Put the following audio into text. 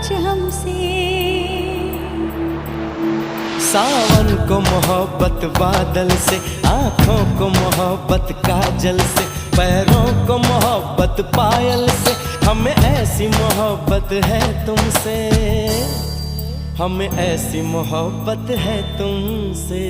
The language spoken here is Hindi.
कुछ हमसे। सावन को मोहब्बत बादल से, आँखों को मोहब्बत काजल से, पैरों को मोहब्बत पायल से, हमें ऐसी मोहब्बत है तुमसे, हमें ऐसी मोहब्बत है तुमसे।